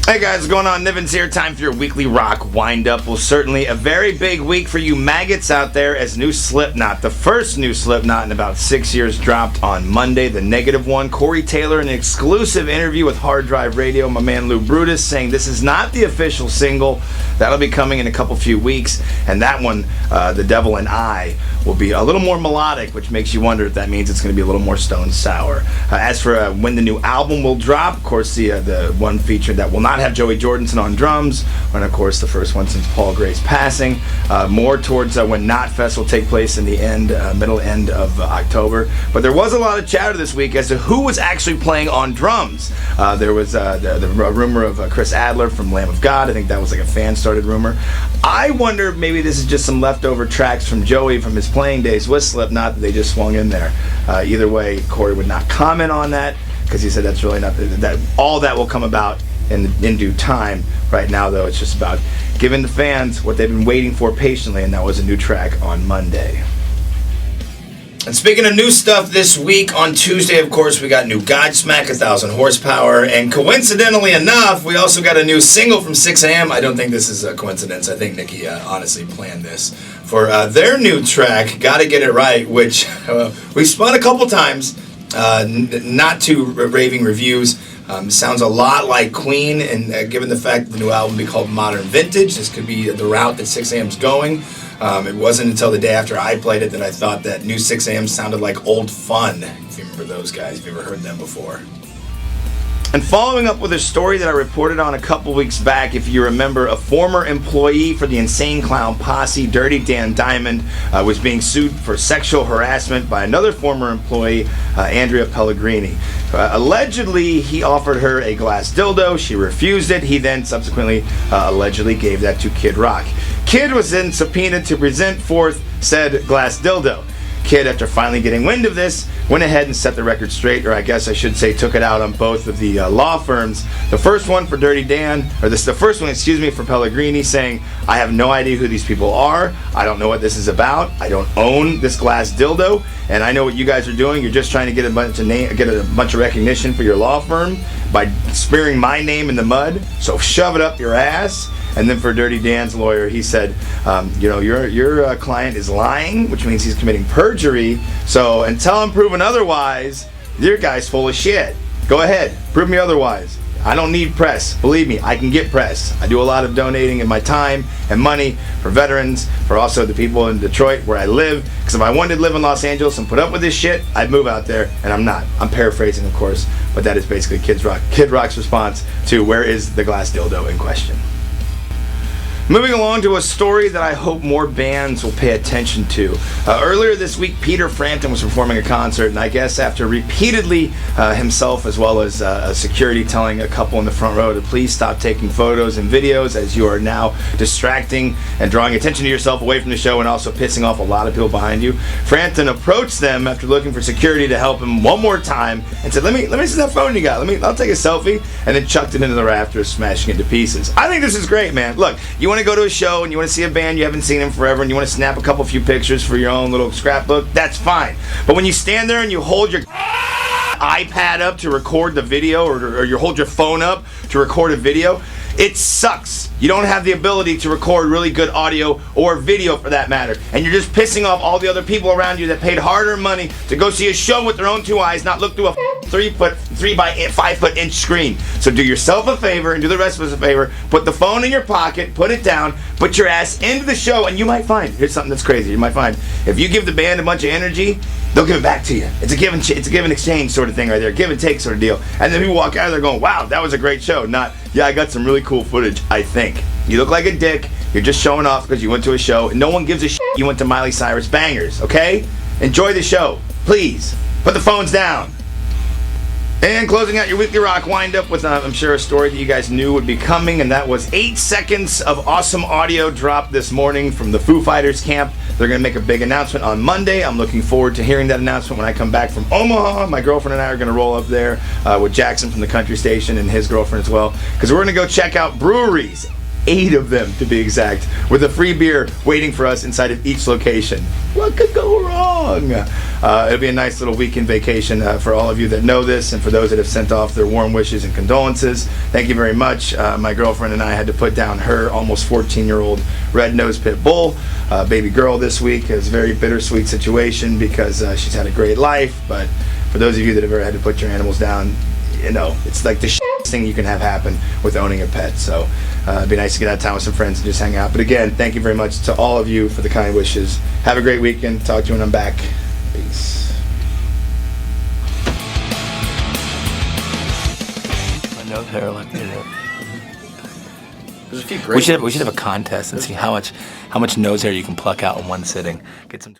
Hey guys, what's going on? Nivens here. Time for your weekly rock wind-up. Well, certainly a very big week for you maggots out there as new Slipknot, the first new Slipknot in about 6 years, dropped on Monday, the negative one. Corey Taylor, in an exclusive interview with Hard Drive Radio, my man Lou Brutus, saying this is not the official single. That'll be coming in a few weeks, and that one, The Devil and I, will be a little more melodic, which makes you wonder if that means it's going to be a little more Stone Sour. As for when the new album will drop, of course, the one feature that will not have Joey Jordison on drums, and of course the first one since Paul Gray's passing, more towards when Knotfest will take place in the middle end of October. But there was a lot of chatter this week as to who was actually playing on drums. There was the rumor of Chris Adler from Lamb of God. I think that was like a fan-started rumor. I wonder if maybe this is just some leftover tracks from Joey from his playing days with Slipknot that they just swung in there. Either way, Corey would not comment on that because he said that's really not that. All that will come about in due time. Right now, though, it's just about giving the fans what they've been waiting for patiently, and that was a new track on Monday. And speaking of new stuff this week, on Tuesday, of course, we got new Godsmack, 1,000 Horsepower, and coincidentally enough, we also got a new single from 6am. I don't think this is a coincidence. I think Nikki honestly planned this for their new track, Gotta Get It Right, which we spun a couple times, not too raving reviews. Sounds a lot like Queen, and given the fact that the new album will be called Modern Vintage, this could be the route that 6am's going. It wasn't until the day after I played it that I thought that new 6am sounded like Old Fun, if you remember those guys, if you ever heard them before. And following up with a story that I reported on a couple weeks back, if you remember, a former employee for the Insane Clown Posse, Dirty Dan Diamond, was being sued for sexual harassment by another former employee, Andrea Pellegrini. Allegedly, he offered her a glass dildo. She refused it. He then subsequently allegedly gave that to Kid Rock. Kid was then subpoenaed to present forth said glass dildo. Kid, after finally getting wind of this, went ahead and set the record straight, or I guess I should say took it out on both of the law firms. The first one for Dirty Dan, the first one, for Pellegrini, saying, I have no idea who these people are. I don't know what this is about. I don't own this glass dildo, and I know what you guys are doing. You're just trying to get a bunch of recognition for your law firm by smearing my name in the mud. So shove it up your ass. And then for Dirty Dan's lawyer, he said, your client is lying, which means he's committing perjury. So until I'm proven otherwise, your guy's full of shit. Go ahead, prove me otherwise. I don't need press. Believe me, I can get press. I do a lot of donating in my time and money for veterans, for also the people in Detroit where I live. Because if I wanted to live in Los Angeles and put up with this shit, I'd move out there, and I'm not. I'm paraphrasing, of course, but that is basically Kid Rock's response to where is the glass dildo in question. Moving along to a story that I hope more bands will pay attention to. Earlier this week, Peter Frampton was performing a concert, and I guess after repeatedly himself as well as security telling a couple in the front row to please stop taking photos and videos as you are now distracting and drawing attention to yourself away from the show and also pissing off a lot of people behind you, Frampton approached them after looking for security to help him one more time and said, let me see that phone you got. I'll take a selfie, and then chucked it into the rafters, smashing it to pieces. I think this is great, man. Look, you want to go to a show and you want to see a band you haven't seen in forever and you want to snap a few pictures for your own little scrapbook, that's fine. But when you stand there and you hold your iPad up to record the video or you hold your phone up to record a video, it sucks. You don't have the ability to record really good audio or video for that matter. And you're just pissing off all the other people around you that paid hard-earned money to go see a show with their own two eyes, not look through a 3 by 5 foot inch screen. So do yourself a favor and do the rest of us a favor. Put the phone in your pocket, put it down, put your ass into the show, and you might find, here's something that's crazy, you might find, if you give the band a bunch of energy, they'll give it back to you. It's a give and exchange sort of thing right there, give and take sort of deal. And then people walk out of there going, wow, that was a great show. Not, yeah, I got some really cool footage, I think. You look like a dick, you're just showing off because you went to a show, and no one gives a shit you went to Miley Cyrus Bangers, okay? Enjoy the show, please. Put the phones down. And closing out your weekly rock wind-up with, I'm sure, a story that you guys knew would be coming, and that was 8 seconds of awesome audio dropped this morning from the Foo Fighters camp. They're going to make a big announcement on Monday. I'm looking forward to hearing that announcement when I come back from Omaha. My girlfriend and I are going to roll up there with Jackson from the country station and his girlfriend as well, because we're going to go check out breweries. 8 of them, to be exact, with a free beer waiting for us inside of each location. What could go wrong? it'll be a nice little weekend vacation for all of you that know this, and for those that have sent off their warm wishes and condolences. Thank you very much. My girlfriend and I had to put down her almost 14-year-old red-nosed pit bull baby girl this week. It was a very bittersweet situation because she's had a great life, but for those of you that have ever had to put your animals down, you know, it's like the thing you can have happen with owning a pet. So it'd be nice to get out of town with some friends and just hang out. But again, thank you very much to all of you for the kind wishes. Have a great weekend. Talk to you when I'm back. Peace. My nose hair like that. There's a few great We should have a contest and see how much nose hair you can pluck out in one sitting. Get some.